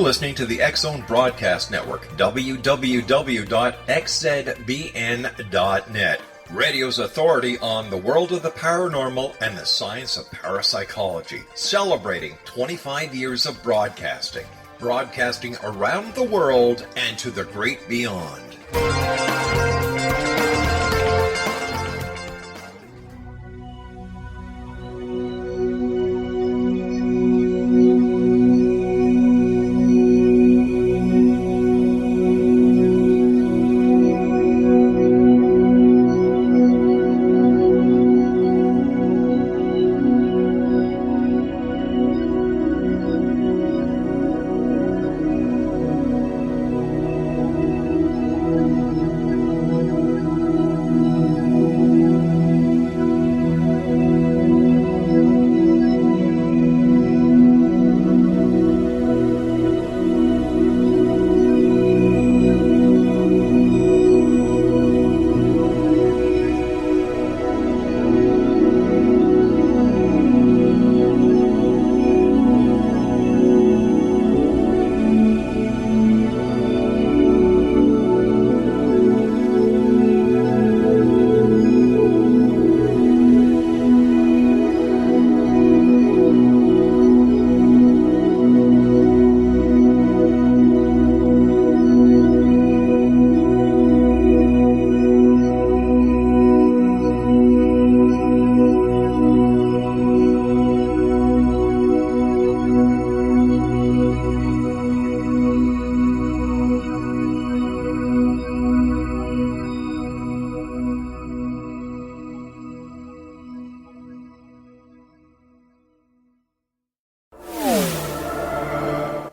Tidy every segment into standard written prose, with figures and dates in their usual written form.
listening to the X-Zone Broadcast Network, www.xzbn.net. Radio's authority on the world of the paranormal and the science of parapsychology, celebrating 25 years of broadcasting around the world and to the great beyond.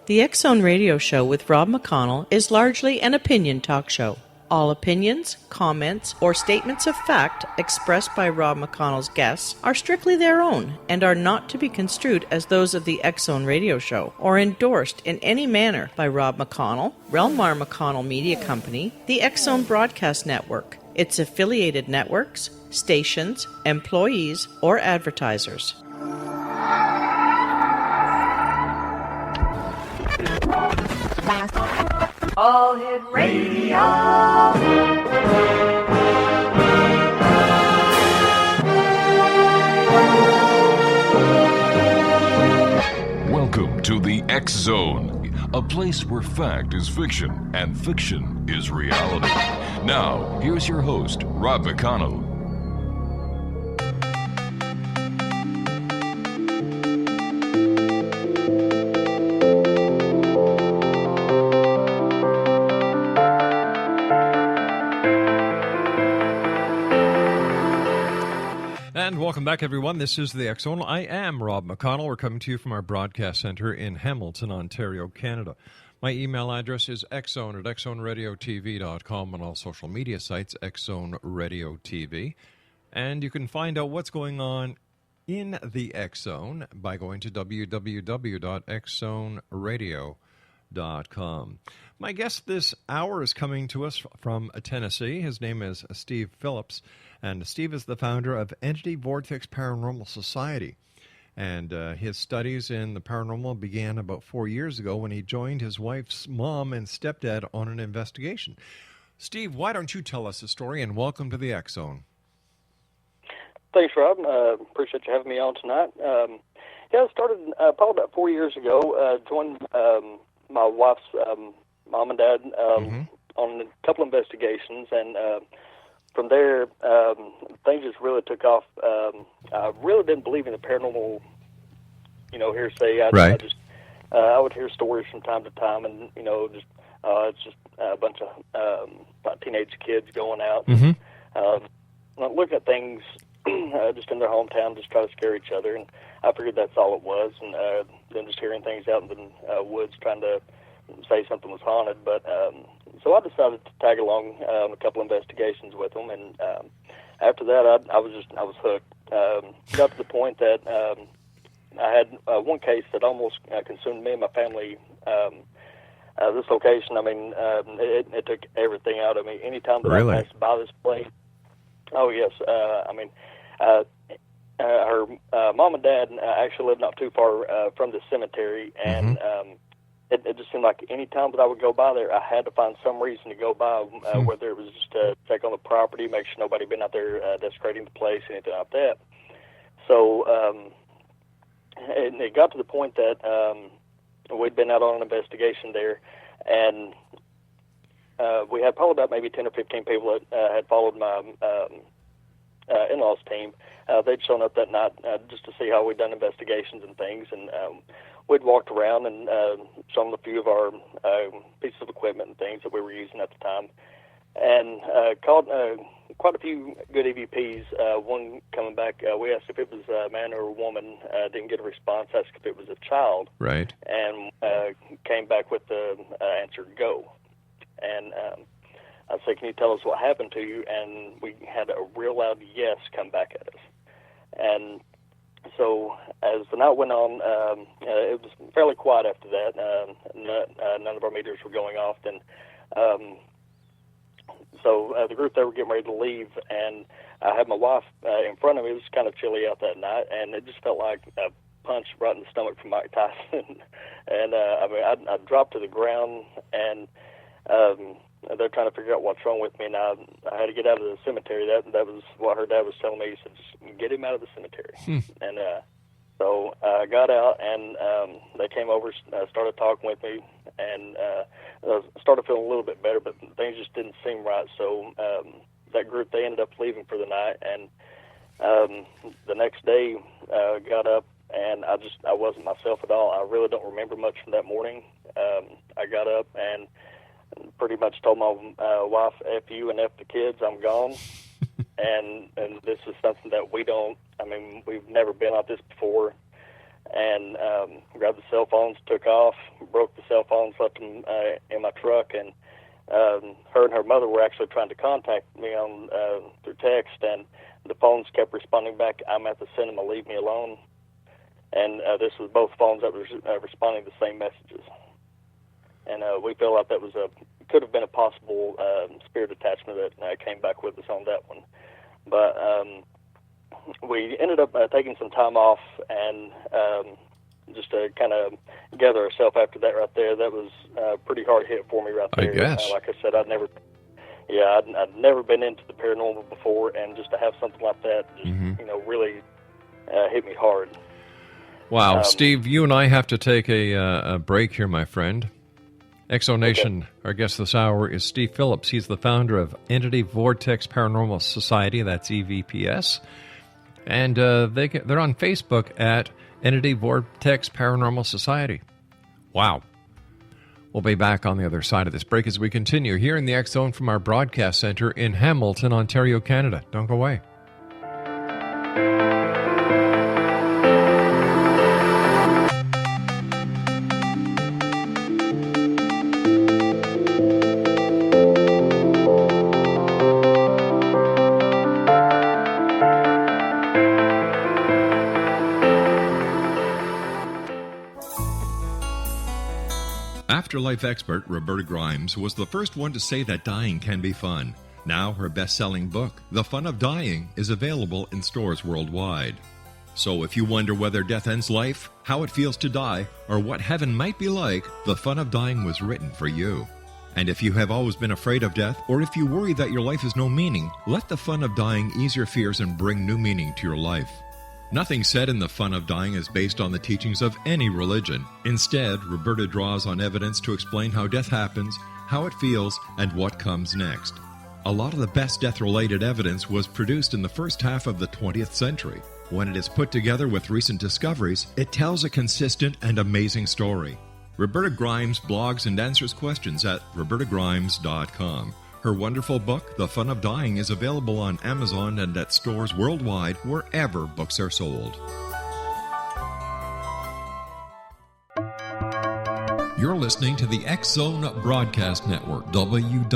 The X-Zone Radio Show with Rob McConnell is largely an opinion talk show. All opinions, comments, or statements of fact expressed by Rob McConnell's guests are strictly their own and are not to be construed as those of the X-Zone Radio Show or endorsed in any manner by Rob McConnell, Relmar McConnell Media Company, the X-Zone Broadcast Network, its affiliated networks, stations, employees, or advertisers. All Hit Radio. Welcome to the X-Zone, a place where fact is fiction and fiction is reality. Now, here's your host, Rob McConnell. And welcome back, everyone. This is the X-Zone. I am Rob McConnell. We're coming to you from our broadcast center in Hamilton, Ontario, Canada. My email address is xzone@xzoneradiotv.com, on all social media sites, X-Zone Radio TV. And you can find out what's going on in the X-Zone by going to www.xzoneradio.com. My guest this hour is coming to us from Tennessee. His name is Steve Phillips, and Steve is the founder of Entity Vortex Paranormal Society. And his studies in the paranormal began about 4 years ago when he joined his wife's mom and stepdad on an investigation. Steve, why don't you tell us the story, and welcome to the X-Zone. Thanks, Rob. Appreciate you having me on tonight. I started probably about 4 years ago, joined my wife's mom and dad on a couple investigations, and from there, things just really took off. I really didn't believe in the paranormal, hearsay. I would hear stories from time to time, and it's just a bunch of teenage kids going out, looking at things just in their hometown, just try to scare each other. And I figured that's all it was, and then just hearing things out in the woods, trying to say something was haunted. But so I decided to tag along a couple investigations with them, and after that, I was hooked. Got to the point that I had one case that almost consumed me and my family. This location, it took everything out of me. Anytime that I passed by this place, oh yes, her mom and dad actually lived not too far from the cemetery, and it just seemed like any time that I would go by there, I had to find some reason to go by, whether it was just to check on the property, make sure nobody been out there desecrating the place, anything like that. So and it got to the point that we'd been out on an investigation there, and we had probably about maybe 10 or 15 people that had followed my in-laws team. They'd shown up that night just to see how we'd done investigations and things, and we'd walked around and shown them a few of our pieces of equipment and things that we were using at the time, and called quite a few good E.V.P.s. One coming back, we asked if it was a man or a woman, didn't get a response, asked if it was a child, Right. and came back with the answer, go. And I said, can you tell us what happened to you? And we had a real loud yes come back at us. And so as the night went on, it was fairly quiet after that. None of our meters were going off. And so the group, they were getting ready to leave, and I had my wife in front of me. It was kind of chilly out that night, and it just felt like a punch right in the stomach from Mike Tyson. And I dropped to the ground, and they're trying to figure out what's wrong with me, and I had to get out of the cemetery. That was what her dad was telling me. He said, just get him out of the cemetery. And so I got out, and they came over, started talking with me, and started feeling a little bit better, but things just didn't seem right. So that group, they ended up leaving for the night, and the next day got up, and I wasn't myself at all. I really don't remember much from that morning. I got up and pretty much told my wife, F you and F the kids, I'm gone. and this is something that we've never been like this before. And grabbed the cell phones, took off, broke the cell phones, left them in my truck, and her and her mother were actually trying to contact me on through text, and the phones kept responding back, I'm at the cinema, leave me alone. And this was both phones that were responding to the same messages. And we feel like that could have been a possible spirit attachment that came back with us on that one. But we ended up taking some time off, and just to kind of gather ourselves after that right there. That was a pretty hard hit for me right there. I guess. Like I said, I'd never been into the paranormal before, and just to have something like that just, really hit me hard. Wow, Steve, you and I have to take a break here, my friend. Exonation, okay. Our guest this hour is Steve Phillips. He's the founder of Entity Vortex Paranormal Society, that's E.V.P.S. And they're on Facebook at Entity Vortex Paranormal Society. Wow. We'll be back on the other side of this break as we continue here in the X Zone from our broadcast center in Hamilton, Ontario, Canada. Don't go away. Afterlife expert Roberta Grimes was the first one to say that dying can be fun. Now her best-selling book, The Fun of Dying, is available in stores worldwide. So if you wonder whether death ends life, how it feels to die, or what heaven might be like, The Fun of Dying was written for you. And if you have always been afraid of death, or if you worry that your life has no meaning, let The Fun of Dying ease your fears and bring new meaning to your life. Nothing said in The Fun of Dying is based on the teachings of any religion. Instead, Roberta draws on evidence to explain how death happens, how it feels, and what comes next. A lot of the best death-related evidence was produced in the first half of the 20th century. When it is put together with recent discoveries, it tells a consistent and amazing story. Roberta Grimes blogs and answers questions at robertagrimes.com. Her wonderful book, The Fun of Dying, is available on Amazon and at stores worldwide wherever books are sold. You're listening to the X Zone Broadcast Network, www.xzbn.net.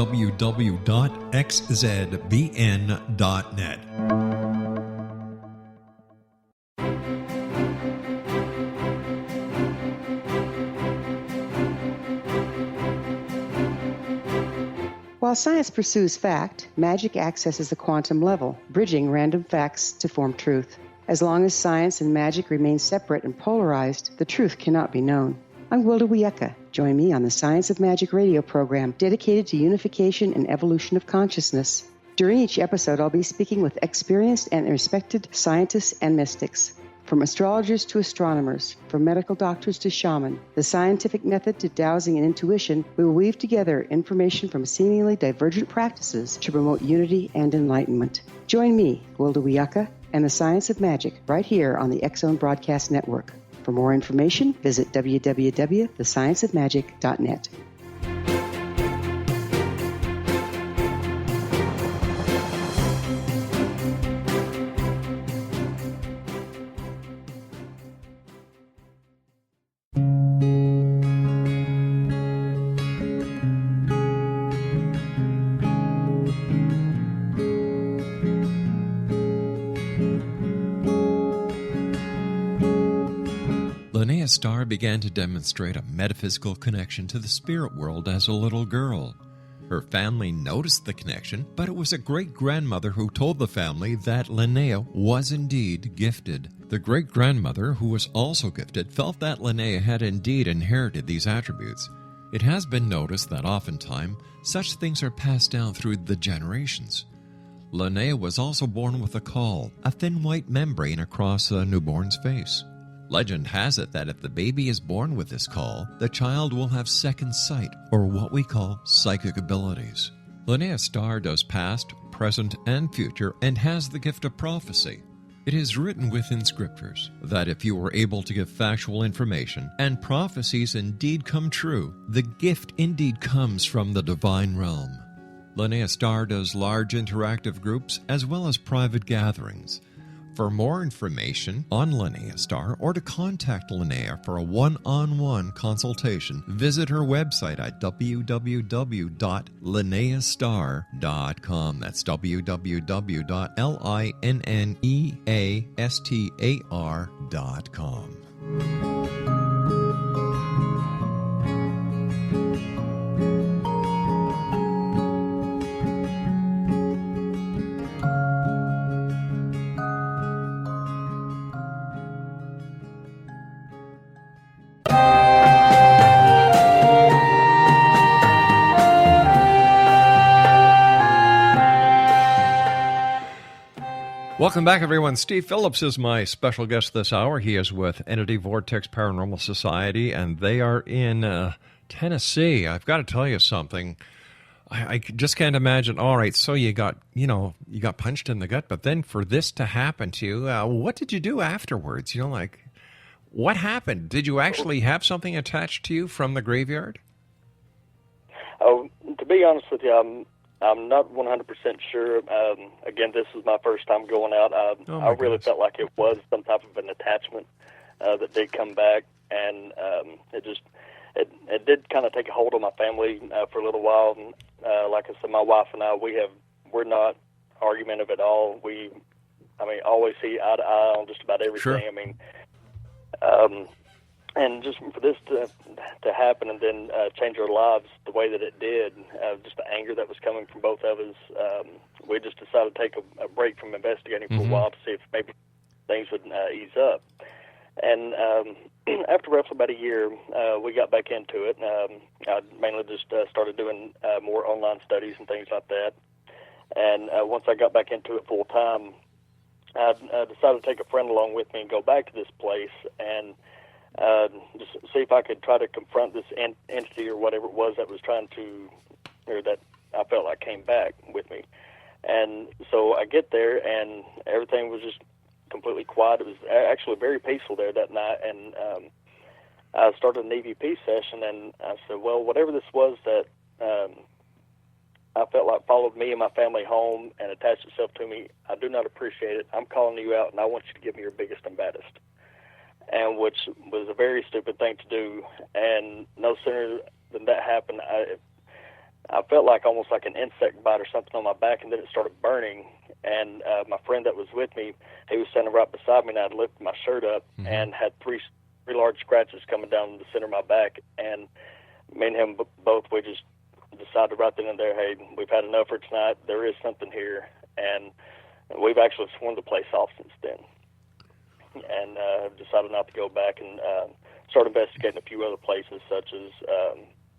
While science pursues fact, magic accesses the quantum level, bridging random facts to form truth. As long as science and magic remain separate and polarized, the truth cannot be known. I'm Wilda Wiecka. Join me on the Science of Magic radio program dedicated to unification and evolution of consciousness. During each episode, I'll be speaking with experienced and respected scientists and mystics. From astrologers to astronomers, from medical doctors to shaman, the scientific method to dowsing and intuition, we will weave together information from seemingly divergent practices to promote unity and enlightenment. Join me, Wilda Wiecka, and the Science of Magic right here on the X Zone Broadcast Network. For more information, visit www.thescienceofmagic.net. Linnea Starr began to demonstrate a metaphysical connection to the spirit world as a little girl. Her family noticed the connection, but it was a great-grandmother who told the family that Linnea was indeed gifted. The great-grandmother, who was also gifted, felt that Linnea had indeed inherited these attributes. It has been noticed that oftentimes such things are passed down through the generations. Linnea was also born with a caul, a thin white membrane across a newborn's face. Legend has it that if the baby is born with this caul, the child will have second sight, or what we call psychic abilities. Linnea Starr does past, present, and future, and has the gift of prophecy. It is written within scriptures that if you are able to give factual information, and prophecies indeed come true, the gift indeed comes from the divine realm. Linnea Starr does large interactive groups as well as private gatherings. For more information on Linnea Starr or to contact Linnea for a one-on-one consultation, visit her website at www.linneastar.com. That's www.linneastar.com. Welcome back, everyone. Steve Phillips is my special guest this hour. He is with Entity Vortex Paranormal Society, and they are in Tennessee. I've got to tell you something. I just can't imagine. All right, so you got punched in the gut, but then for this to happen to you, what did you do afterwards? What happened? Did you actually have something attached to you from the graveyard? Oh, to be honest with you, I'm not 100% sure. Again, this is my first time going out. I really felt like it was some type of an attachment that did come back, and it did kind of take a hold on my family for a little while. And, like I said, my wife and I, we're not argumentative at all. Always see eye to eye on just about everything. Sure. And just for this to happen and then change our lives the way that it did, just the anger that was coming from both of us, we just decided to take a break from investigating for a while to see if maybe things would ease up. And after roughly about a year, we got back into it. I mainly just started doing more online studies and things like that. And once I got back into it full time, I decided to take a friend along with me and go back to this place and just see if I could try to confront this entity or whatever it was that was that I felt like came back with me. And so I get there, and everything was just completely quiet. It was actually very peaceful there that night, and I started an E.V.P. session, and I said, well, whatever this was that I felt like followed me and my family home and attached itself to me, I do not appreciate it. I'm calling you out, and I want you to give me your biggest and baddest. And which was a very stupid thing to do. And no sooner than that happened, I felt like almost like an insect bite or something on my back, and then it started burning. And my friend that was with me, he was standing right beside me, and I'd lifted my shirt up and had three large scratches coming down the center of my back. And me and him both, we just decided right then and there, hey, we've had enough for tonight. There is something here. And we've actually sworn the place off since then. And decided not to go back and start investigating a few other places, such as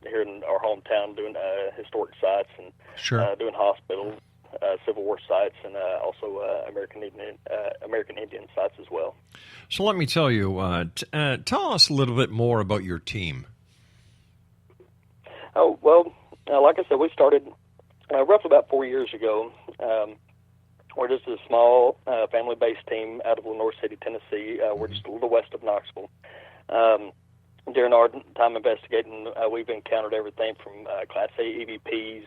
here in our hometown, doing historic sites and doing hospitals, Civil War sites, and also American Indian sites as well. So let me tell you, tell us a little bit more about your team. Oh, well, like I said, we started roughly about 4 years ago. We're just a small family-based team out of Lenore City, Tennessee. We're just a little west of Knoxville. During our time investigating, we've encountered everything from Class A E.V.P.s.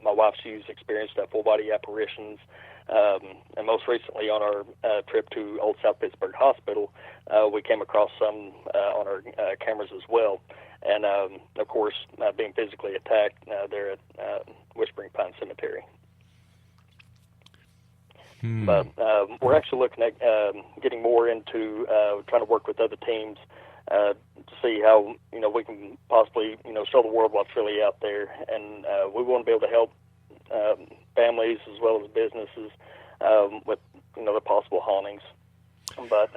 My wife's experienced full-body apparitions. And most recently on our trip to Old South Pittsburgh Hospital, we came across some on our cameras as well. And, of course, being physically attacked there at Whispering Pine Cemetery. But we're actually looking at getting more into trying to work with other teams to see how, we can possibly, show the world what's really out there. And we want to be able to help families as well as businesses with, the possible hauntings. But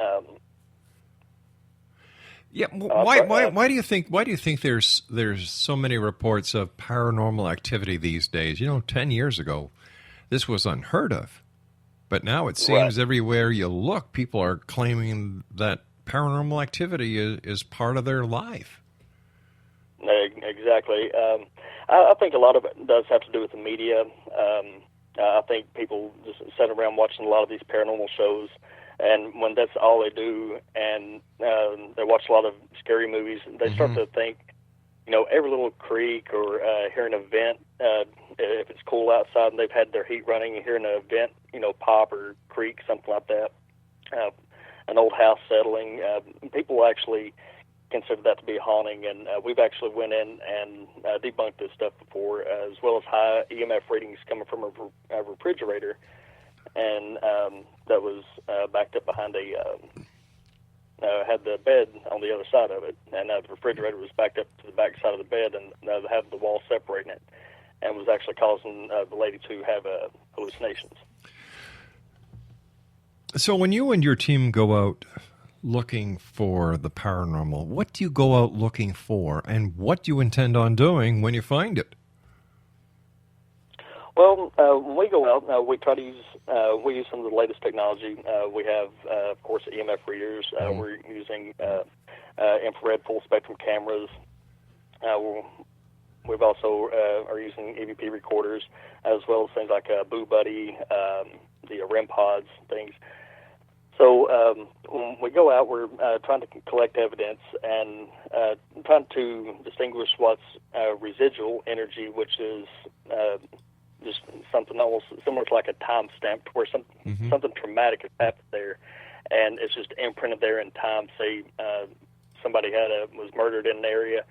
why do you think there's so many reports of paranormal activity these days? 10 years ago, this was unheard of. But now it seems everywhere you look, people are claiming that paranormal activity is part of their life. Exactly. I think a lot of it does have to do with the media. I think people just sit around watching a lot of these paranormal shows, and when that's all they do, and they watch a lot of scary movies, they start to think, every little creak or hear an event, if it's cool outside and they've had their heat running, and hear an event, pop or creak, something like that, an old house settling, people actually consider that to be a haunting, and we've actually went in and debunked this stuff before, as well as high EMF readings coming from a refrigerator, and that was backed up behind had the bed on the other side of it, and the refrigerator was backed up to the back side of the bed, and had the wall separating it, and was actually causing the lady to have hallucinations. So when you and your team go out looking for the paranormal, what do you go out looking for, and what do you intend on doing when you find it? Well, when we go out, we try to use some of the latest technology. We have, of course, EMF readers. We're using infrared full spectrum cameras. We've also are using E.V.P. recorders, as well as things like Boo Buddy, the REM pods, things. So when we go out, we're trying to collect evidence and trying to distinguish what's residual energy, which is just something almost similar to like a time stamp, where something traumatic has happened there, and it's just imprinted there in time. Say somebody was murdered in an area.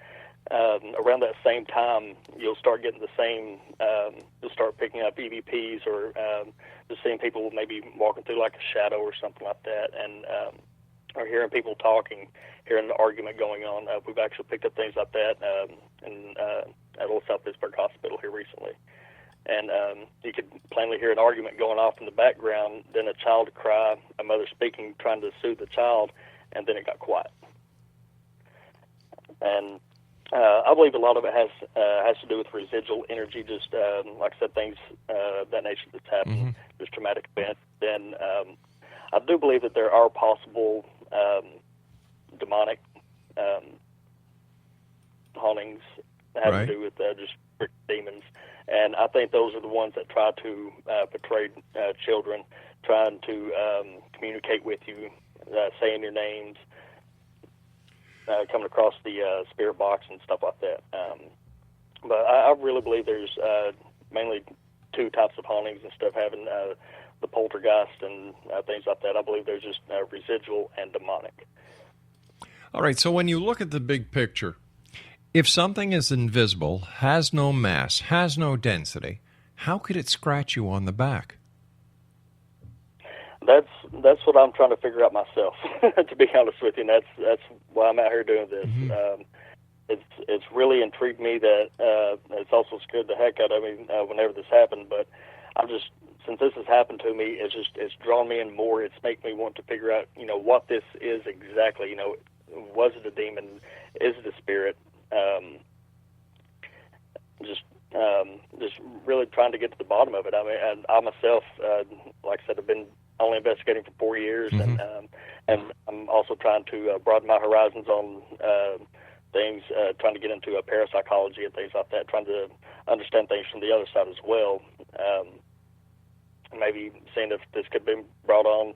Around that same time, you'll start getting the same. You'll start picking up E.V.P.s, or just seeing people maybe walking through like a shadow or something like that, and or hearing people talking, hearing an argument going on. We've actually picked up things like that at Old South Pittsburgh Hospital here recently. And you could plainly hear an argument going off in the background, then a child cry, a mother speaking, trying to soothe the child, and then it got quiet. And I believe a lot of it has to do with residual energy, just like I said, things that nature that's happened, just traumatic events. Then I do believe that there are possible demonic hauntings that have to do with just demons. And I think those are the ones that try to portray children, trying to communicate with you, saying your names, coming across the spirit box and stuff like that. But I really believe there's mainly two types of hauntings and stuff, having the poltergeist and things like that. I believe there's just residual and demonic. All right, so when you look at the big picture, if something is invisible, has no mass, has no density, how could it scratch you on the back? That's what I'm trying to figure out myself, to be honest with you. And that's why I'm out here doing this. It's really intrigued me that it's also scared the heck out of me whenever this happened. But since this has happened to me, it's drawn me in more. It's made me want to figure out, what this is exactly. was it a demon? Is it a spirit? Just really trying to get to the bottom of it. I mean, and I myself, like I said, have been only investigating for 4 years, and I'm also trying to broaden my horizons on things, trying to get into parapsychology and things like that, trying to understand things from the other side as well. Maybe seeing if this could be brought on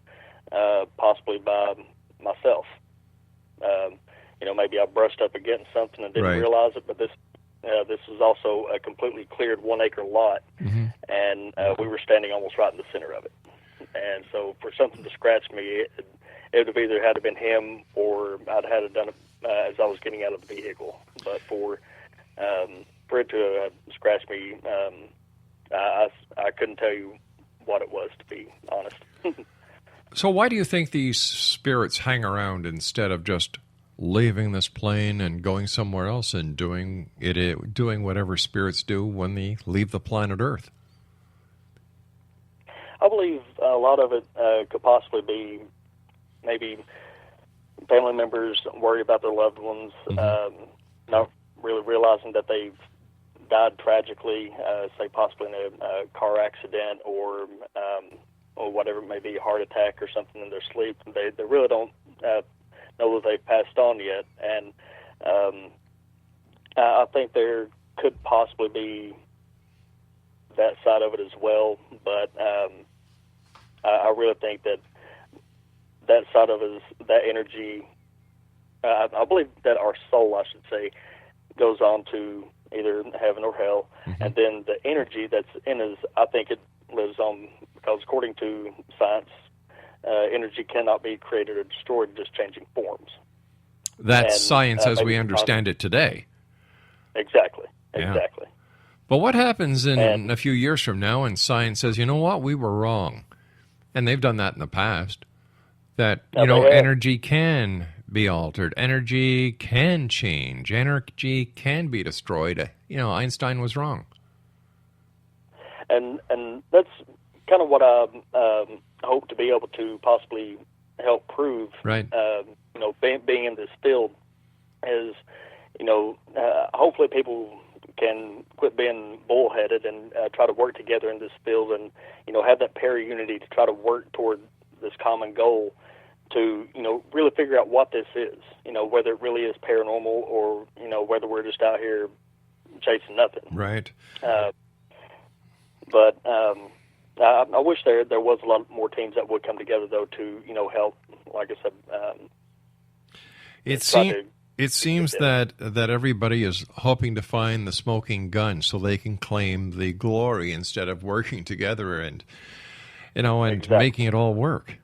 possibly by myself. Maybe I brushed up against something and didn't realize it, but this is also a completely cleared 1 acre lot, and we were standing almost right in the center of it. And so for something to scratch me, it would have either had to been him, or I'd had it done as I was getting out of the vehicle. But for it to scratch me, I couldn't tell you what it was, to be honest. So why do you think these spirits hang around instead of just leaving this plane and going somewhere else and doing whatever spirits do when they leave the planet Earth? I believe a lot of it could possibly be maybe family members worry about their loved ones, not really realizing that they've died tragically, say possibly in a car accident or whatever it may be, a heart attack or something in their sleep. They really don't know that they've passed on yet. And I think there could possibly be that side of it as well, but I really think that side of it is that energy. I believe that our soul, I should say, goes on to either heaven or hell, and then the energy that's in us, I think it lives on, because according to science, energy cannot be created or destroyed, just changing forms. That's science as we understand it today. Exactly. But what happens in a few years from now and science says, you know what, we were wrong? And they've done that in the past. That, energy can be altered. Energy can change. Energy can be destroyed. Einstein was wrong. And that's kind of what I hope to be able to possibly help prove. Right. Being in this field is, hopefully people can quit being bullheaded and try to work together in this field, and have that para-unity to try to work toward this common goal to really figure out what this is, whether it really is paranormal or whether we're just out here chasing nothing. Right. But I wish there was a lot more teams that would come together, though, to help. Like I said, it seems that everybody is hoping to find the smoking gun so they can claim the glory instead of working together and making it all work.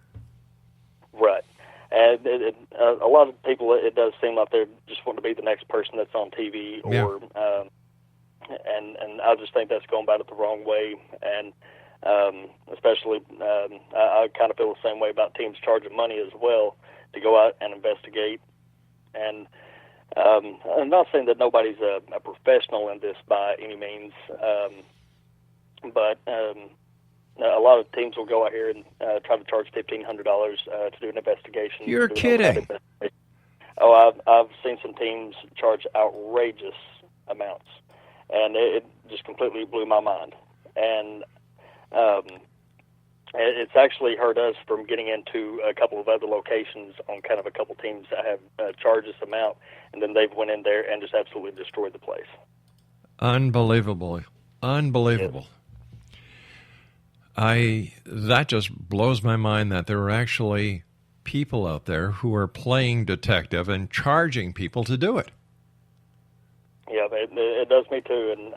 Right. And a lot of people, it does seem like they just want to be the next person that's on TV, or and I just think that's going about it the wrong way. And especially, I kind of feel the same way about teams charging money as well to go out and investigate. And I'm not saying that nobody's a professional in this by any means, but a lot of teams will go out here and try to charge $1,500 to do an investigation. You're kidding. Oh, I've seen some teams charge outrageous amounts, and it just completely blew my mind. And it's actually hurt us from getting into a couple of other locations on kind of a couple teams that have charged this amount, and then they've went in there and just absolutely destroyed the place. Unbelievable. Yes. That just blows my mind that there are actually people out there who are playing detective and charging people to do it. Yeah, it does me too. And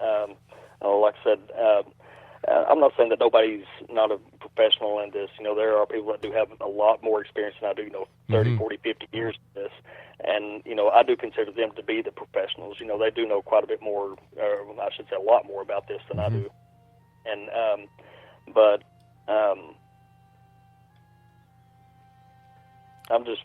like I said, I'm not saying that nobody's not a professional in this. There are people that do have a lot more experience than I do, 30, 40, 50 years in this. And, I do consider them to be the professionals. They do know quite a bit more, or I should say a lot more about this than I do. And, but I'm just,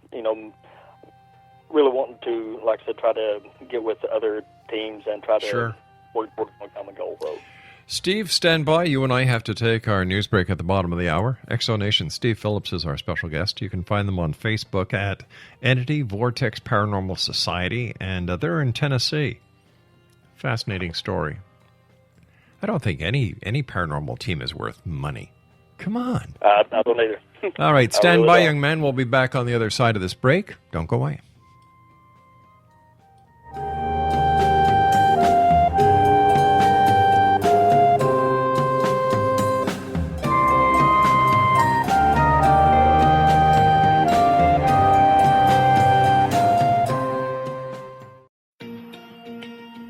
really wanting to, like I said, try to get with other teams and try to work towards one common goal, though. Steve, stand by. You and I have to take our news break at the bottom of the hour. Exonation, Steve Phillips is our special guest. You can find them on Facebook at Entity Vortex Paranormal Society, and they're in Tennessee. Fascinating story. I don't think any paranormal team is worth money. Come on. I don't either. All right, stand really by, don't. young man. We'll be back on the other side of this break. Don't go away.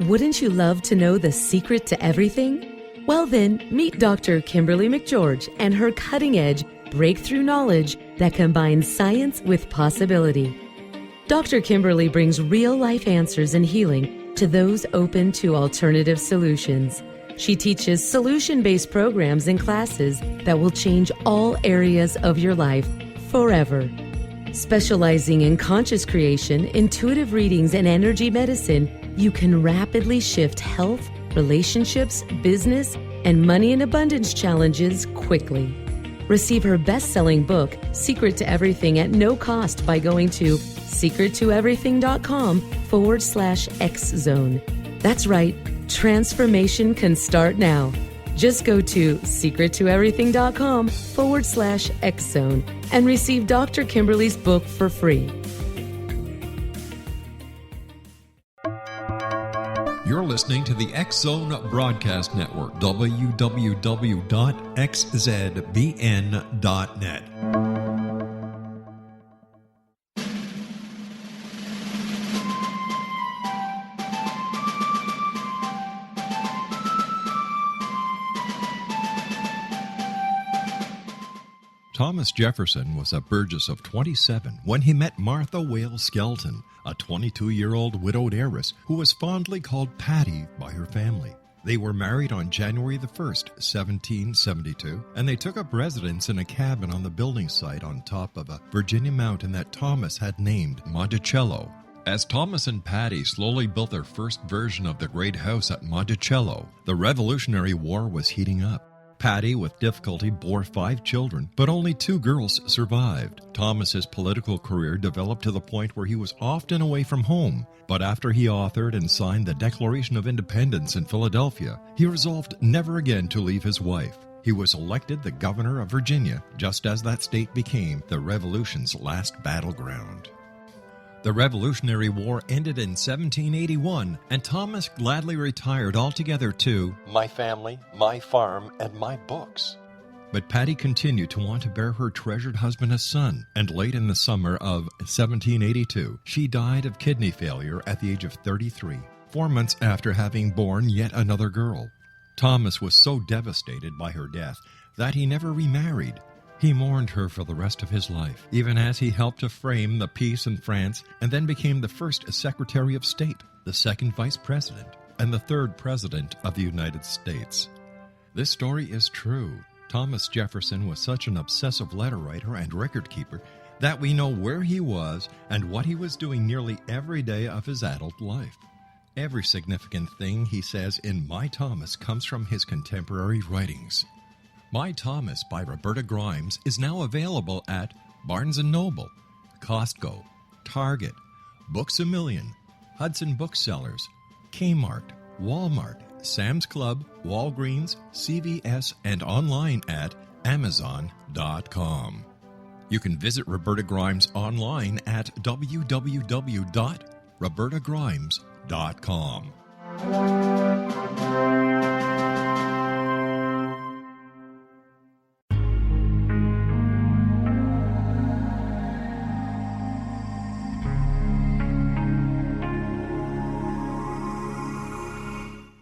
Wouldn't you love to know the secret to everything? Well then, meet Dr. Kimberly McGeorge and her cutting-edge breakthrough knowledge that combines science with possibility. Dr. Kimberly brings real-life answers and healing to those open to alternative solutions. She teaches solution-based programs and classes that will change all areas of your life forever. Specializing in conscious creation, intuitive readings, and energy medicine, you can rapidly shift health, relationships, business, and money and abundance challenges quickly. Receive her best-selling book, Secret to Everything, at no cost by going to secrettoeverything.com/X-Zone. That's right, transformation can start now. Just go to secrettoeverything.com/X-Zone and receive Dr. Kimberly's book for free. You're listening to the X-Zone Broadcast Network, www.xzbn.net. Thomas Jefferson was a Burgess of 27 when he met Martha Wales Skelton, a 22-year-old widowed heiress who was fondly called Patty by her family. They were married on January the 1st, 1772, and they took up residence in a cabin on the building site on top of a Virginia mountain that Thomas had named Monticello. As Thomas and Patty slowly built their first version of the great house at Monticello, the Revolutionary War was heating up. Patty, with difficulty, bore 5 children, but only 2 girls survived. Thomas's political career developed to the point where he was often away from home, but after he authored and signed the Declaration of Independence in Philadelphia, he resolved never again to leave his wife. He was elected the governor of Virginia, just as that state became the Revolution's last battleground. The Revolutionary War ended in 1781, and Thomas gladly retired altogether to my family, my farm, and my books. But Patty continued to want to bear her treasured husband a son, and late in the summer of 1782, she died of kidney failure at the age of 33, 4 months after having borne yet another girl. Thomas was so devastated by her death that he never remarried. He mourned her for the rest of his life, even as he helped to frame the peace in France and then became the first Secretary of State, the second Vice President, and the third President of the United States. This story is true. Thomas Jefferson was such an obsessive letter writer and record keeper that we know where he was and what he was doing nearly every day of his adult life. Every significant thing he says in My Thomas comes from his contemporary writings. My Thomas by Roberta Grimes is now available at Barnes & Noble, Costco, Target, Books A Million, Hudson Booksellers, Kmart, Walmart, Sam's Club, Walgreens, CVS, and online at Amazon.com. You can visit Roberta Grimes online at www.robertagrimes.com.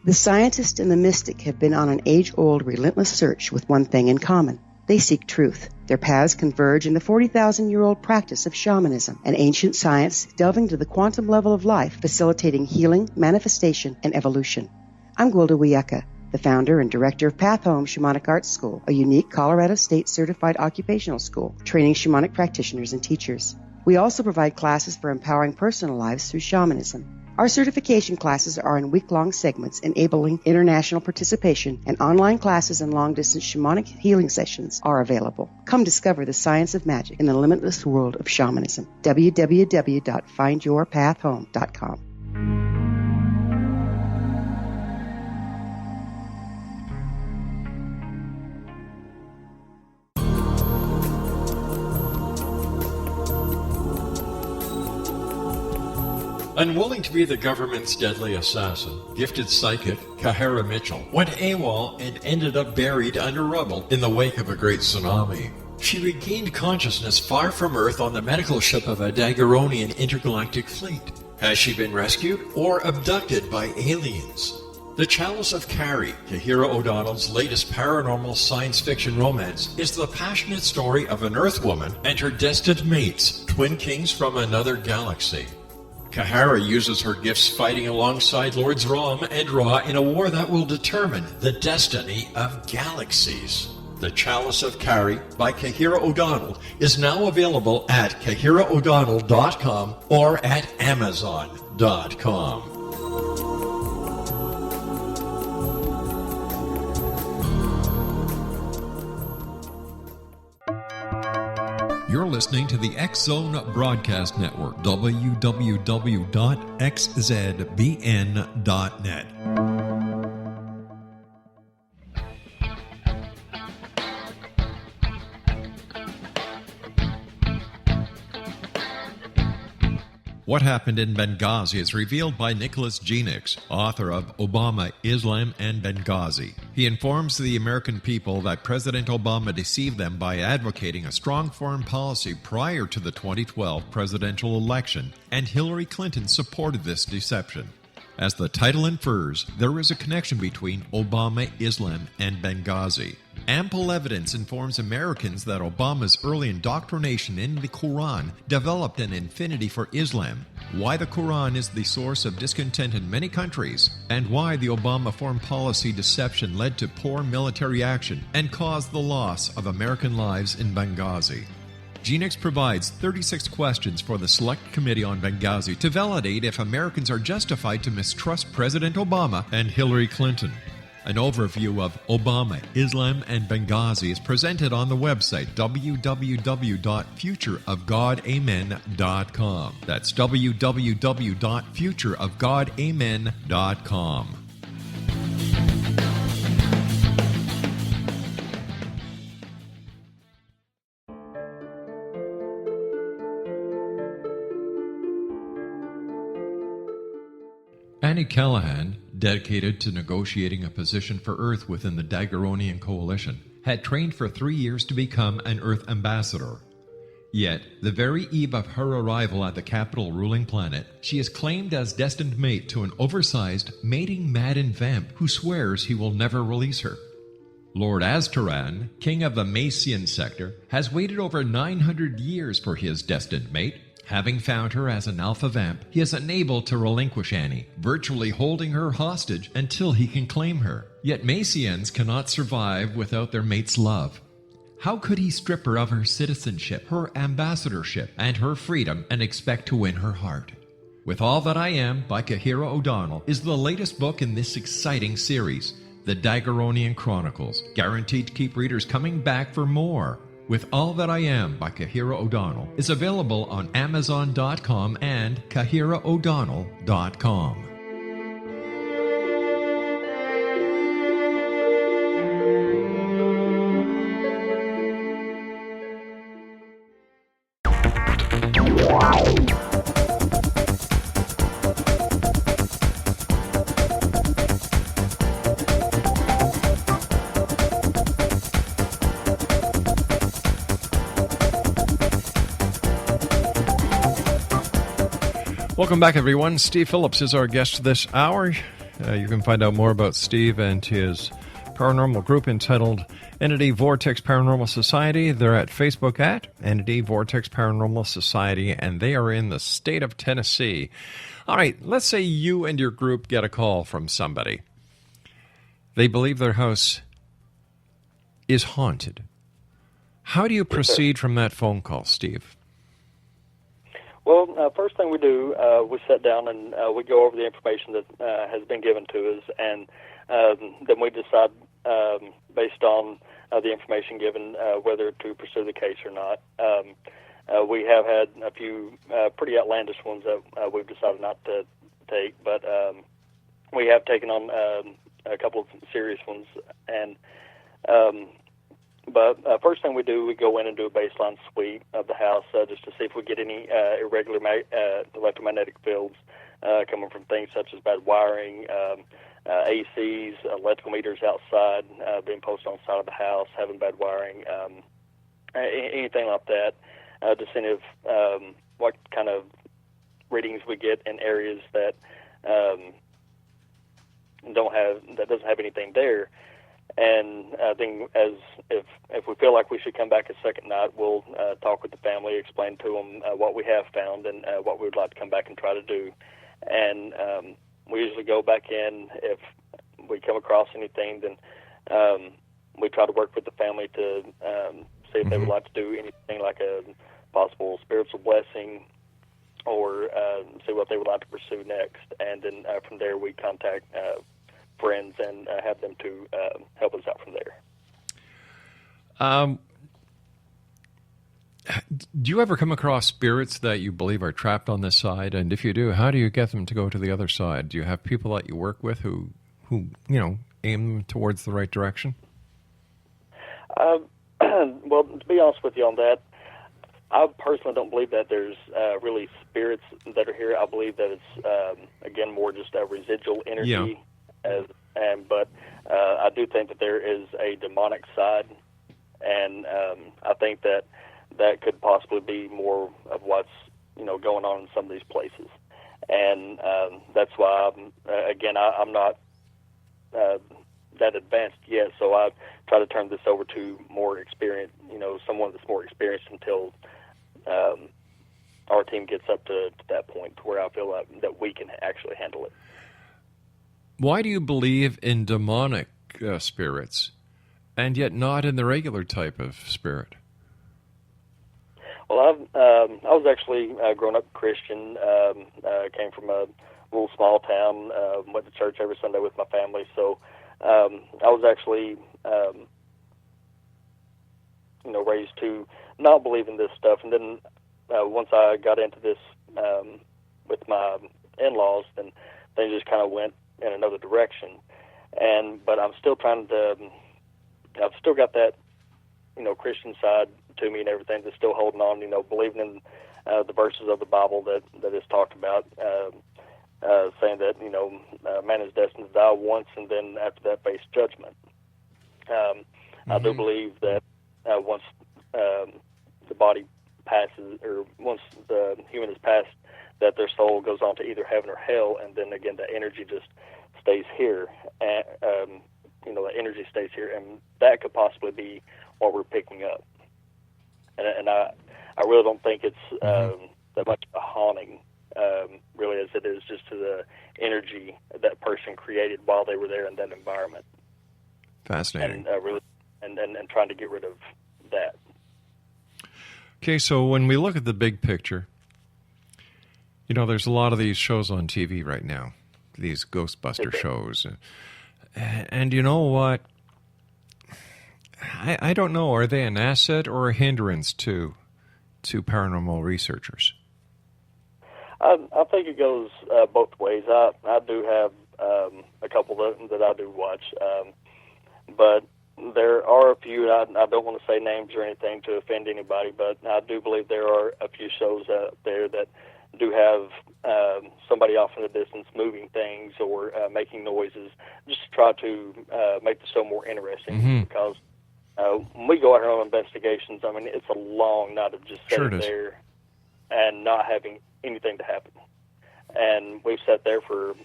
The scientist and the mystic have been on an age-old, relentless search with one thing in common. They seek truth. Their paths converge in the 40,000-year-old practice of shamanism, an ancient science delving to the quantum level of life, facilitating healing, manifestation, and evolution. I'm Gwilda Wiyaka, the founder and director of Path Home Shamanic Arts School, a unique Colorado State-certified occupational school, training shamanic practitioners and teachers. We also provide classes for empowering personal lives through shamanism. Our certification classes are in week-long segments enabling international participation, and online classes and long-distance shamanic healing sessions are available. Come discover the science of magic in the limitless world of shamanism. www.findyourpathhome.com. Unwilling to be the government's deadly assassin, gifted psychic Kahara Mitchell went AWOL and ended up buried under rubble in the wake of a great tsunami. She regained consciousness far from Earth on the medical ship of a Daguerrean intergalactic fleet. Has she been rescued or abducted by aliens? The Chalice of Carrie, Kahira O'Donnell's latest paranormal science fiction romance, is the passionate story of an Earth woman and her destined mates, twin kings from another galaxy. Kahara uses her gifts fighting alongside Lords Rom and Ra in a war that will determine the destiny of galaxies. The Chalice of Carrie by Kahira O'Donnell is now available at KahiraO'Donnell.com or at Amazon.com. You're listening to the X-Zone Broadcast Network, www.xzbn.net. What happened in Benghazi is revealed by Nicholas Genix, author of Obama, Islam, and Benghazi. He informs the American people that President Obama deceived them by advocating a strong foreign policy prior to the 2012 presidential election, and Hillary Clinton supported this deception. As the title infers, there is a connection between Obama, Islam, and Benghazi. Ample evidence informs Americans that Obama's early indoctrination in the Quran developed an affinity for Islam, why the Quran is the source of discontent in many countries, and why the Obama foreign policy deception led to poor military action and caused the loss of American lives in Benghazi. Genix provides 36 questions for the Select Committee on Benghazi to validate if Americans are justified to mistrust President Obama and Hillary Clinton. An overview of Obama, Islam, and Benghazi is presented on the website www.futureofgodamen.com. That's www.futureofgodamen.com. Annie Callahan, dedicated to negotiating a position for Earth within the Daguerrean Coalition, had trained for 3 years to become an Earth ambassador. Yet, the very eve of her arrival at the capital ruling planet, she is claimed as destined mate to an oversized, mating-maddened vamp who swears he will never release her. Lord Aztaran, king of the Macian sector, has waited over 900 years for his destined mate. Having found her as an alpha vamp, he is unable to relinquish Annie, virtually holding her hostage until he can claim her. Yet Macians cannot survive without their mate's love. How could he strip her of her citizenship, her ambassadorship, and her freedom and expect to win her heart? With All That I Am by Kahira O'Donnell is the latest book in this exciting series, The Daguerrean Chronicles, guaranteed to keep readers coming back for more. With All That I Am by Kahira O'Donnell is available on Amazon.com and KahiraO'Donnell.com. Welcome back, everyone. Steve Phillips is our guest this hour. You can find out more about Steve and his paranormal group entitled Entity Vortex Paranormal Society. They're at Facebook at Entity Vortex Paranormal Society, and they are in the state of Tennessee. All right, let's say you and your group get a call from somebody. They believe their house is haunted. How do you proceed from that phone call, Steve? Well, first thing we do, we sit down and we go over the information that has been given to us, and then we decide, based on the information given, whether to pursue the case or not. We have had a few pretty outlandish ones that we've decided not to take, but we have taken on a couple of serious ones. And but first thing we do, we go in and do a baseline sweep of the house just to see if we get any irregular electromagnetic fields coming from things such as bad wiring, ACs, electrical meters outside being posted on the side of the house, having bad wiring, anything like that. To see if what kind of readings we get in areas that doesn't have anything there. And then, if we feel like we should come back a second night, we'll talk with the family, explain to them what we have found and what we would like to come back and try to do. And we usually go back in if we come across anything. Then we try to work with the family to see if they would like to do anything like a possible spiritual blessing, or see what they would like to pursue next. And then from there, we contact friends and have them to help us out from there. Do you ever come across spirits that you believe are trapped on this side? And if you do, how do you get them to go to the other side? Do you have people that you work with who aim them towards the right direction? Well, to be honest with you on that, I personally don't believe that there's really spirits that are here. I believe that it's, again, more just a residual energy. Yeah. But I do think that there is a demonic side, and I think that could possibly be more of what's going on in some of these places. And that's why, I'm not that advanced yet, so I try to turn this over to more experienced, someone that's more experienced until our team gets up to that point to where I feel like that we can actually handle it. Why do you believe in demonic spirits and yet not in the regular type of spirit? Well, I was actually grown up Christian, came from a little small town, went to church every Sunday with my family, so I was actually raised to not believe in this stuff. And then once I got into this with my in-laws, then things just kind of went in another direction. But I'm still trying to, I've still got that, Christian side to me and everything that's still holding on, believing in the verses of the Bible that is talked about, saying that, man is destined to die once and then after that face judgment. I do believe that once the body passes, or once the human is passed, that their soul goes on to either heaven or hell, and then again the energy just stays here. And, the energy stays here, and that could possibly be what we're picking up. And I really don't think it's that much of a haunting, really, as it is just to the energy that person created while they were there in that environment. Fascinating. And trying to get rid of that. Okay, so when we look at the big picture, there's a lot of these shows on TV right now, these Ghostbuster shows. And you know what? I don't know. Are they an asset or a hindrance to paranormal researchers? I think it goes both ways. I do have a couple that I do watch, but there are a few, and I don't want to say names or anything to offend anybody, but I do believe there are a few shows out there that do have somebody off in the distance moving things or making noises, just to try to make the show more interesting. Because when we go out here on investigations, I mean, it's a long night of just sitting there and not having anything to happen. And we've sat there for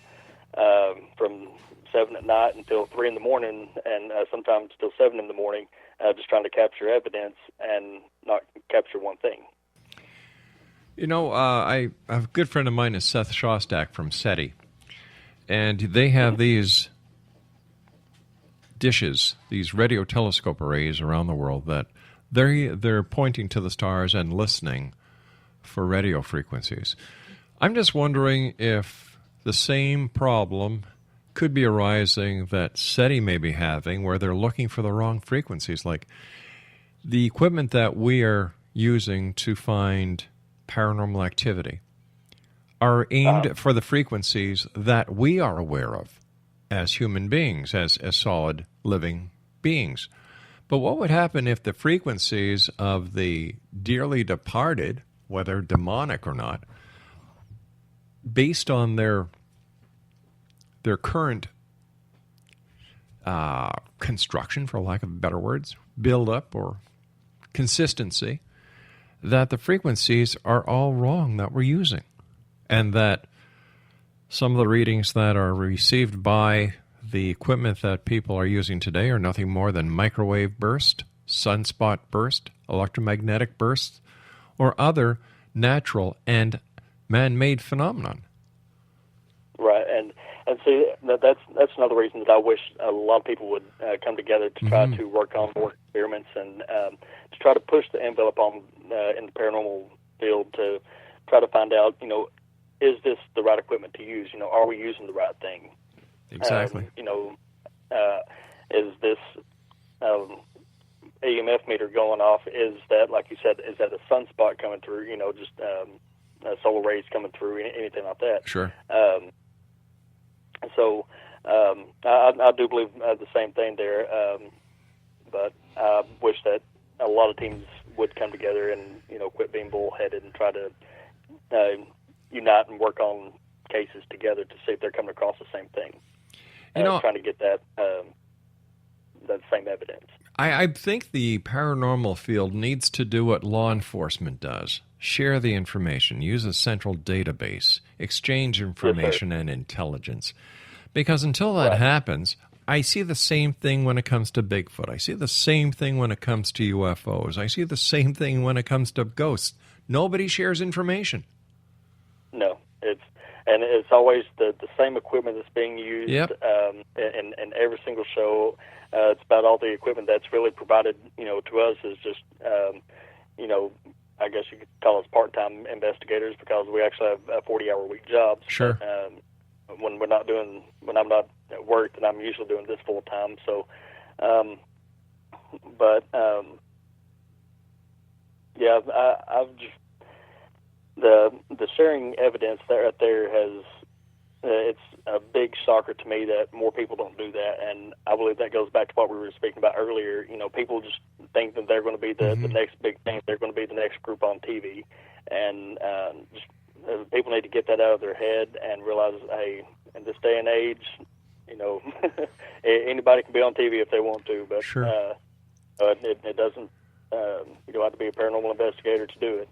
from 7 at night until 3 in the morning, and sometimes till 7 in the morning, just trying to capture evidence and not capture one thing. I have a good friend of mine is Seth Shostak from SETI, and they have these dishes, these radio telescope arrays around the world that they're pointing to the stars and listening for radio frequencies. I'm just wondering if the same problem could be arising that SETI may be having, where they're looking for the wrong frequencies. Like the equipment that we are using to find paranormal activity are aimed for the frequencies that we are aware of as human beings, as solid living beings. But what would happen if the frequencies of the dearly departed, whether demonic or not, based on their current construction, for lack of better words, build-up or consistency, that the frequencies are all wrong that we're using, and that some of the readings that are received by the equipment that people are using today are nothing more than microwave burst, sunspot burst, electromagnetic bursts, or other natural and man-made phenomenon. Right, and see, that's another reason that I wish a lot of people would come together to try to work on more experiments and to try to push the envelope on in the paranormal field to try to find out, is this the right equipment to use? Are we using the right thing? Exactly. Is this EMF meter going off? Is that, like you said, is that a sunspot coming through? Just solar rays coming through, anything like that. Sure. So I do believe the same thing there, but I wish that a lot of teams would come together and quit being bullheaded and try to unite and work on cases together to see if they're coming across the same thing. Trying to get that same evidence. I think the paranormal field needs to do what law enforcement does. Share the information, use a central database, exchange information and intelligence. Because until that happens, I see the same thing when it comes to Bigfoot. I see the same thing when it comes to UFOs. I see the same thing when it comes to ghosts. Nobody shares information. No, it's always the same equipment that's being used in every single show. It's about all the equipment that's really provided, to us is just, I guess you could call us part-time investigators because we actually have 40-hour week jobs. Sure. When I'm not at work, then I'm usually doing this full time. So, I've just the sharing evidence right there has it's a big shocker to me that more people don't do that, and I believe that goes back to what we were speaking about earlier. People just think that they're going to be the next big thing, they're going to be the next group on TV, and people need to get that out of their head and realize, hey, in this day and age, anybody can be on TV if they want to, but it doesn't. You don't have to be a paranormal investigator to do it.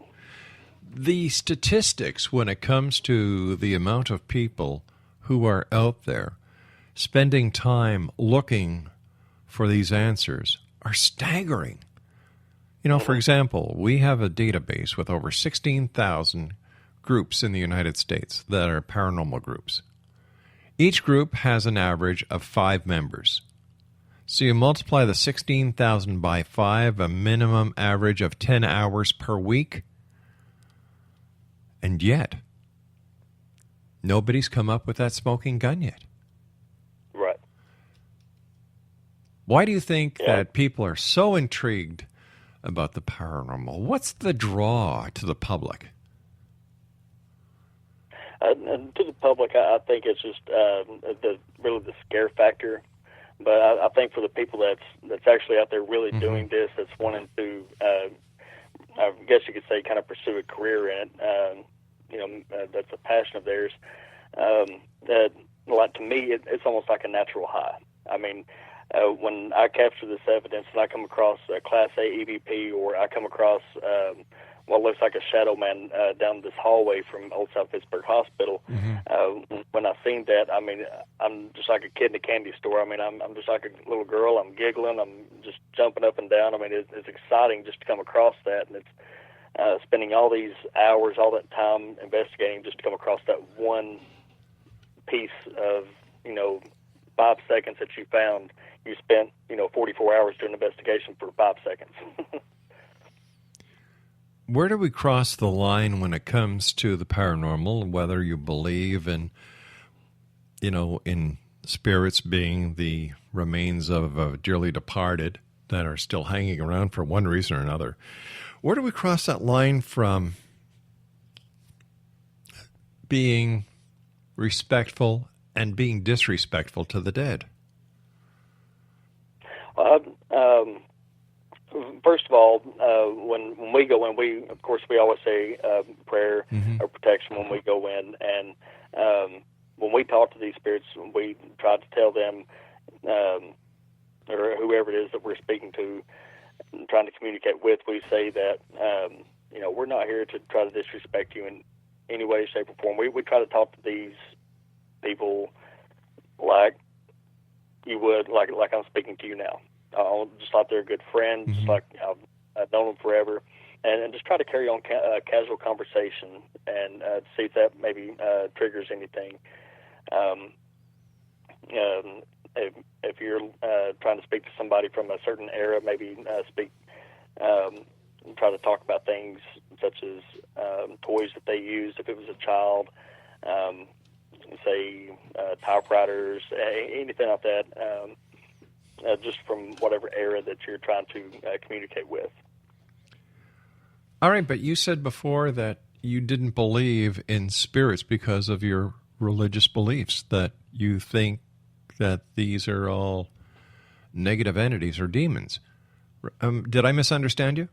The statistics when it comes to the amount of people who are out there spending time looking for these answers are staggering. For example, we have a database with over 16,000 groups in the United States that are paranormal groups. Each group has an average of 5 members. So you multiply the 16,000 by 5, a minimum average of 10 hours per week. And yet, nobody's come up with that smoking gun yet. Right. Why do you think that people are so intrigued about the paranormal? What's the draw to the public? And to the public, I think it's just really the scare factor. But I think for the people that's actually out there really doing this, that's wanting to, I guess you could say, kind of pursue a career in it. That's a passion of theirs. That, like, to me, it's almost like a natural high. I mean, when I capture this evidence and I come across a Class A E.V.P. or I come across what looks like a shadow man down this hallway from Old South Pittsburgh Hospital, when I seen that, I mean, I'm just like a kid in a candy store. I mean, I'm just like a little girl. I'm giggling. I'm just jumping up and down. I mean, it's exciting just to come across that, and it's spending all these hours, all that time investigating just to come across that one piece of, 5 seconds that you found. You spent, 44 hours doing investigation for 5 seconds. Where do we cross the line when it comes to the paranormal, whether you believe in, in spirits being the remains of a dearly departed that are still hanging around for one reason or another? Where do we cross that line from being respectful and being disrespectful to the dead? First of all, when we go in, we always say prayer or protection when we go in, and when we talk to these spirits, we try to tell them, or whoever it is that we're speaking to, trying to communicate with, we say that we're not here to try to disrespect you in any way, shape, or form. We try to talk to these people like you would, like I'm speaking to you now. Just like they're a good friend, just like I've known them forever, and just try to carry on a casual conversation and see if that maybe triggers anything. If you're trying to speak to somebody from a certain era, maybe try to talk about things such as toys that they used if it was a child, say typewriters, anything like that. Just from whatever era that you're trying to communicate with. All right, but you said before that you didn't believe in spirits because of your religious beliefs, that you think that these are all negative entities or demons. Did I misunderstand you?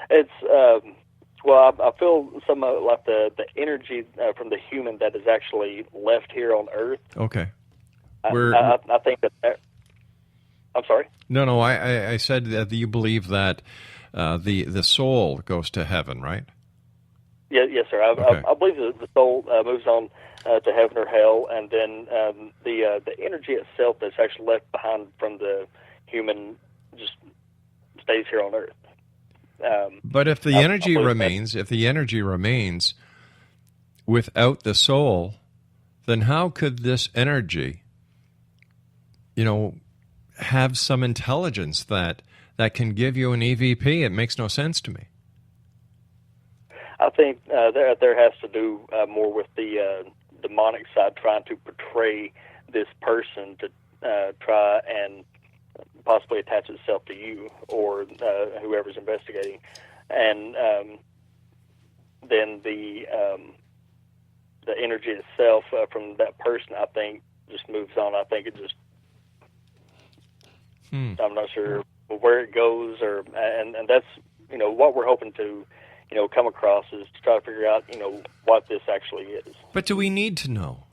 It's, I feel some like the energy from the human that is actually left here on Earth. Okay. I think that... I'm sorry? No, I said that you believe that the soul goes to heaven, right? Yes, sir. Okay. I believe that the soul moves on to heaven or hell, and then the energy itself that's actually left behind from the human just stays here on Earth. But if the energy remains without the soul, then how could this energy, have some intelligence that can give you an EVP? It makes no sense to me. I think there has to do more with the demonic side, trying to portray this person to try and possibly attach itself to you or whoever's investigating, and then the energy itself from that person, I think, just moves on. I think it just I'm not sure where it goes, and that's what we're hoping to come across is to try to figure out what this actually is. But do we need to know?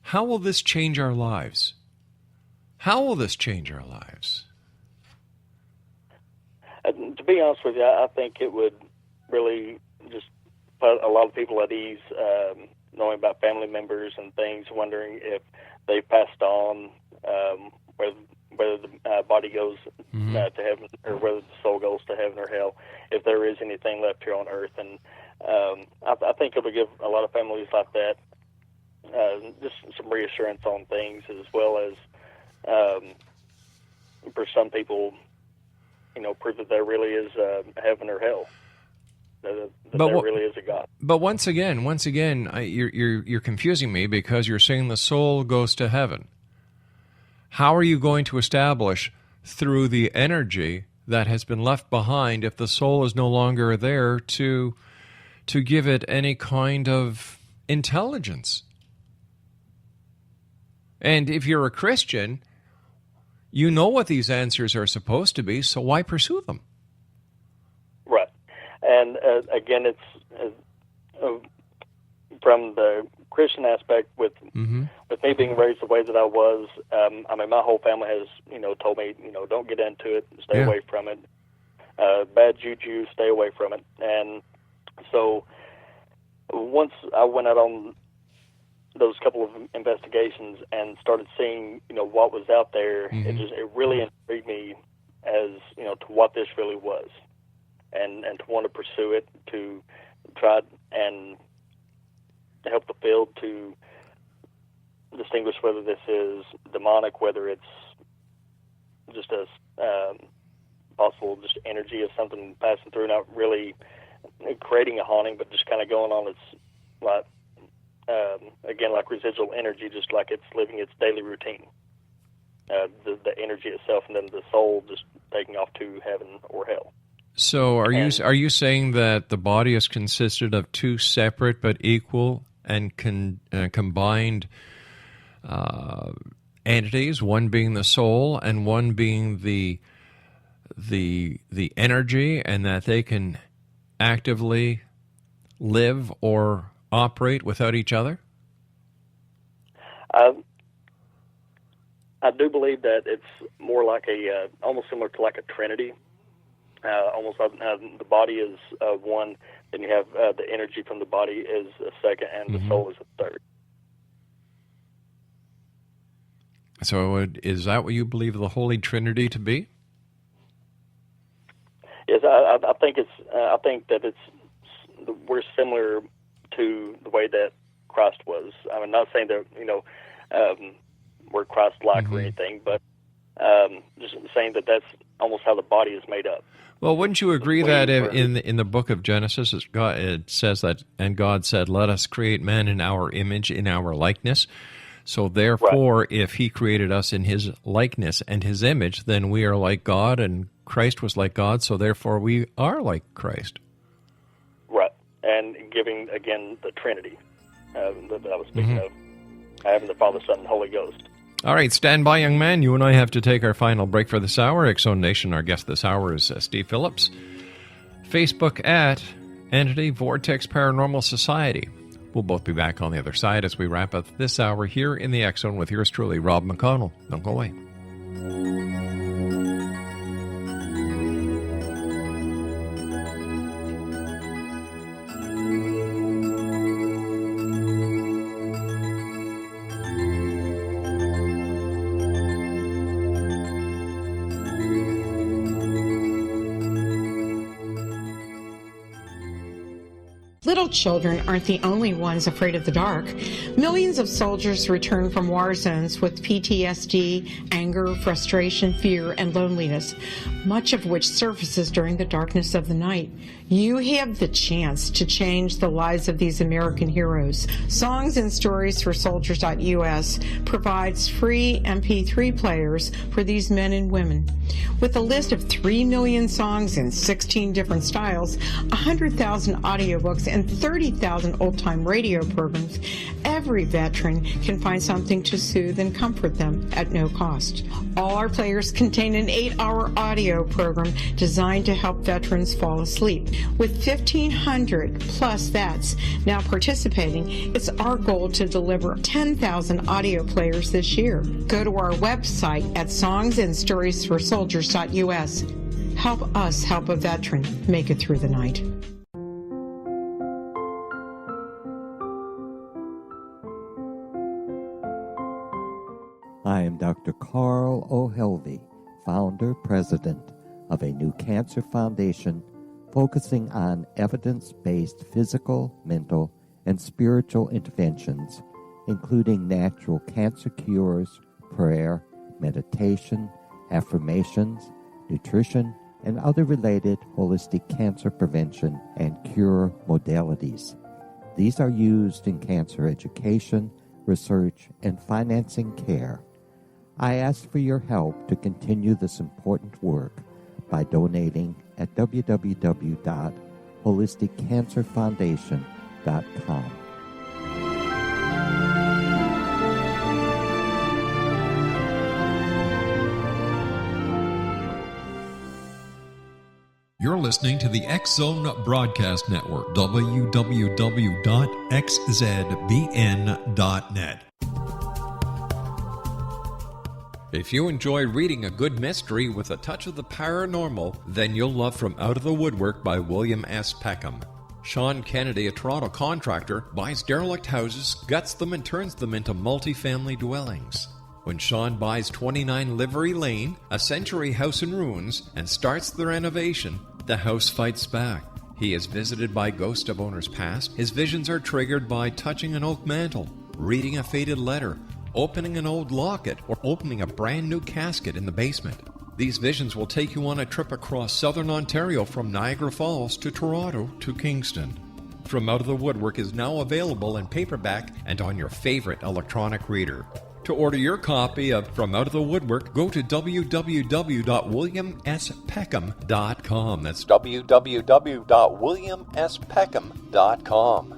How will this change our lives? How will this change our lives? To be honest with you, I think it would really just put a lot of people at ease, knowing about family members and things, wondering if they passed on, whether the body goes to heaven or whether the soul goes to heaven or hell, if there is anything left here on Earth. And I think it would give a lot of families like that just some reassurance on things, as well as for some people, prove that there really is heaven or hell. That there really is a God. But once again, you're confusing me, because you're saying the soul goes to heaven. How are you going to establish through the energy that has been left behind, if the soul is no longer there, to give it any kind of intelligence? And if you're a Christian, you know what these answers are supposed to be, so why pursue them? Right. And again, it's from the Christian aspect with me being raised the way that I was. My whole family has told me don't get into it, stay away from it. Bad juju, stay away from it. And so once I went out on those couple of investigations and started seeing what was out there, it really intrigued me as to what this really was, and to want to pursue it, to try and help the field to distinguish whether this is demonic, whether it's just a possible just energy of something passing through, not really creating a haunting, but just kind of going on its, like, again, like residual energy, just like it's living its daily routine. The energy itself, and then the soul just taking off to heaven or hell. So are you saying that the body is consisted of two separate but equal and combined entities, one being the soul and one being the energy, and that they can actively live or operate without each other? I do believe that it's more like almost similar to like a trinity. Almost the body is one, then you have the energy from the body is a second, and the soul is a third. So is that what you believe the Holy Trinity to be? Yes, I think it's. I think that we're similar to the way that Christ was. I'm not saying that we're Christ-like or anything, but just saying that that's almost how the body is made up. Well, wouldn't you agree that in the book of Genesis, it says that, and God said, "Let us create man in our image, in our likeness." So therefore, if he created us in his likeness and his image, then we are like God, and Christ was like God, so therefore we are like Christ. Right, and giving, again, the Trinity that I was speaking of, having the Father, Son, and Holy Ghost. All right, stand by, young man. You and I have to take our final break for this hour. X-Zone Nation, our guest this hour is Steve Phillips. Facebook at Entity Vortex Paranormal Society. We'll both be back on the other side as we wrap up this hour here in the X-Zone with yours truly, Rob McConnell. Don't go away. Little children aren't the only ones afraid of the dark. Millions of soldiers return from war zones with PTSD, anger, frustration, fear, and loneliness, much of which surfaces during the darkness of the night. You have the chance to change the lives of these American heroes. Songs and Stories for Soldiers.us provides free MP3 players for these men and women. With a list of 3 million songs in 16 different styles, 100,000 audiobooks, and 30,000 old-time radio programs, every veteran can find something to soothe and comfort them at no cost. All our players contain an 8-hour audio program designed to help veterans fall asleep. With 1,500 plus vets now participating, it's our goal to deliver 10,000 audio players this year. Go to our website at songsandstoriesforsoldiers.us. Help us help a veteran make it through the night. I am Dr. Carl O'Helvey, founder, president of a new cancer foundation focusing on evidence-based physical, mental, and spiritual interventions, including natural cancer cures, prayer, meditation, affirmations, nutrition, and other related holistic cancer prevention and cure modalities. These are used in cancer education, research, and financing care. I ask for your help to continue this important work by donating at www.holisticcancerfoundation.com. You're listening to the X-Zone Broadcast Network, www.xzbn.net. If you enjoy reading a good mystery with a touch of the paranormal, then you'll love From Out of the Woodwork by William S. Peckham. Sean Kennedy, a Toronto contractor, buys derelict houses, guts them, and turns them into multi-family dwellings. When Sean buys 29 Livery Lane, a century house in ruins, and starts the renovation, the house fights back. He is visited by ghosts of owners past. His visions are triggered by touching an oak mantle, reading a faded letter, opening an old locket, or opening a brand new casket in the basement. These visions will take you on a trip across southern Ontario from Niagara Falls to Toronto to Kingston. From Out of the Woodwork is now available in paperback and on your favorite electronic reader. To order your copy of From Out of the Woodwork, go to www.williamspeckham.com. That's www.williamspeckham.com.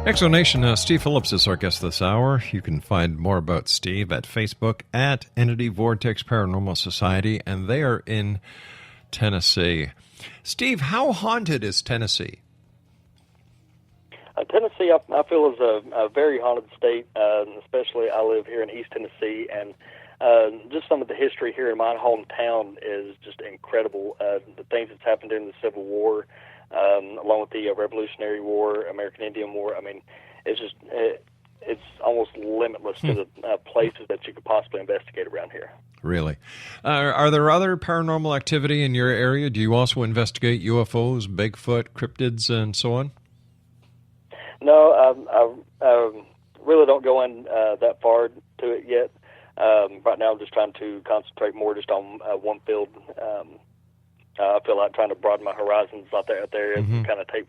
Exonation, Steve Phillips is our guest this hour. You can find more about Steve at Facebook at Entity Vortex Paranormal Society, and they are in Tennessee. Steve, how haunted is Tennessee? Tennessee, I feel, is a very haunted state, especially I live here in East Tennessee, and just some of the history here in my hometown is just incredible. The things that's happened during the Civil War, along with the Revolutionary War, American Indian War. I mean, it's just it's almost limitless to the places that you could possibly investigate around here. Really? Are there other paranormal activity in your area? Do you also investigate UFOs, Bigfoot, cryptids, and so on? No, I really don't go in that far to it yet. Right now I'm just trying to concentrate more just on one field. I feel like trying to broaden my horizons out there and kind of take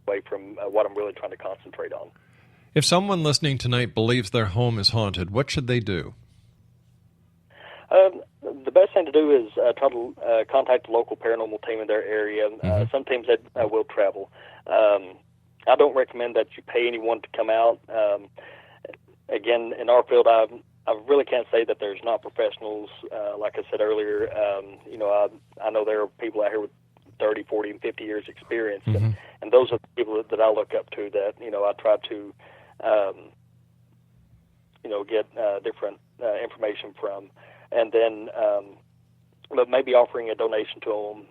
away from what I'm really trying to concentrate on. If someone listening tonight believes their home is haunted, what should they do? The best thing to do is try to contact the local paranormal team in their area. Some teams that will travel. I don't recommend that you pay anyone to come out. Again, in our field, I really can't say that there's not professionals. Like I said earlier, I know there are people out here with 30, 40, and 50 years experience, and those are the people that I look up to that, I try to, get different information from. And then, but maybe offering a donation to them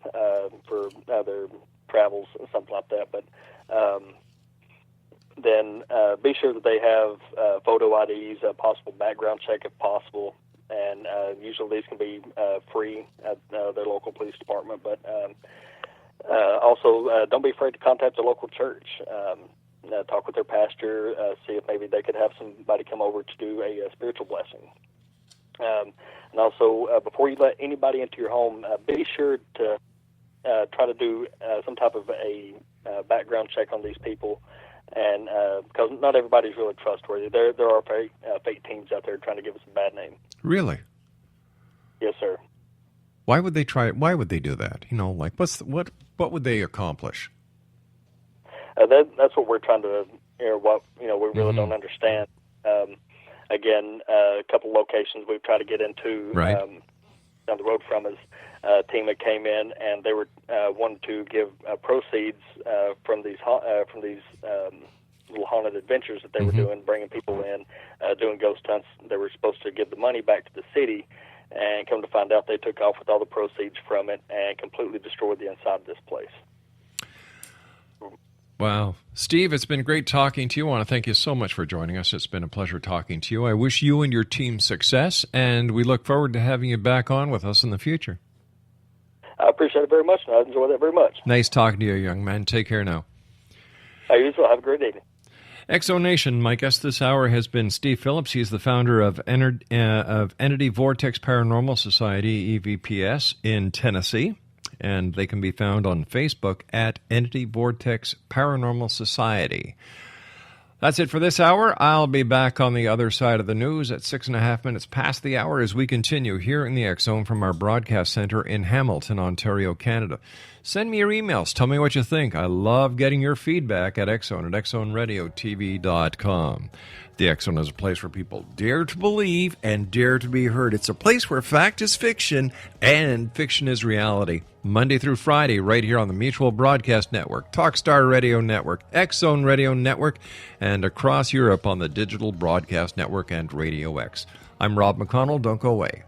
for their travels and something like that. But then be sure that they have photo IDs, a possible background check if possible, and usually these can be free at their local police department. But also, don't be afraid to contact the local church. Talk with their pastor, see if maybe they could have somebody come over to do a spiritual blessing. And also, before you let anybody into your home, be sure to try to do some type of a background check on these people, and because not everybody's really trustworthy. There are fake teams out there trying to give us a bad name. Really? Yes, sir. Why would they try it? Why would they do that? What would they accomplish? That's what we're trying to, we really don't understand. Again, a couple locations we've tried to get into down the road from us. A team that came in and they were wanted to give proceeds from these little haunted adventures that they were doing, bringing people in, doing ghost hunts. They were supposed to give the money back to the city, and come to find out they took off with all the proceeds from it and completely destroyed the inside of this place. Wow. Steve, it's been great talking to you. I want to thank you so much for joining us. It's been a pleasure talking to you. I wish you and your team success, and we look forward to having you back on with us in the future. I appreciate it very much, and I enjoy that very much. Nice talking to you, young man. Take care now. You as well. Have a great evening. Exonation, my guest this hour has been Steve Phillips. He's the founder of Entity Vortex Paranormal Society, E.V.P.S, in Tennessee. And they can be found on Facebook at Entity Vortex Paranormal Society. That's it for this hour. I'll be back on the other side of the news at 6.5 minutes past the hour as we continue here in the X Zone from our broadcast center in Hamilton, Ontario, Canada. Send me your emails. Tell me what you think. I love getting your feedback at X Zone at xzoneradiotv.com. The X Zone is a place where people dare to believe and dare to be heard. It's a place where fact is fiction and fiction is reality. Monday through Friday, right here on the Mutual Broadcast Network, Talkstar Radio Network, X Zone Radio Network, and across Europe on the Digital Broadcast Network and Radio X. I'm Rob McConnell. Don't go away.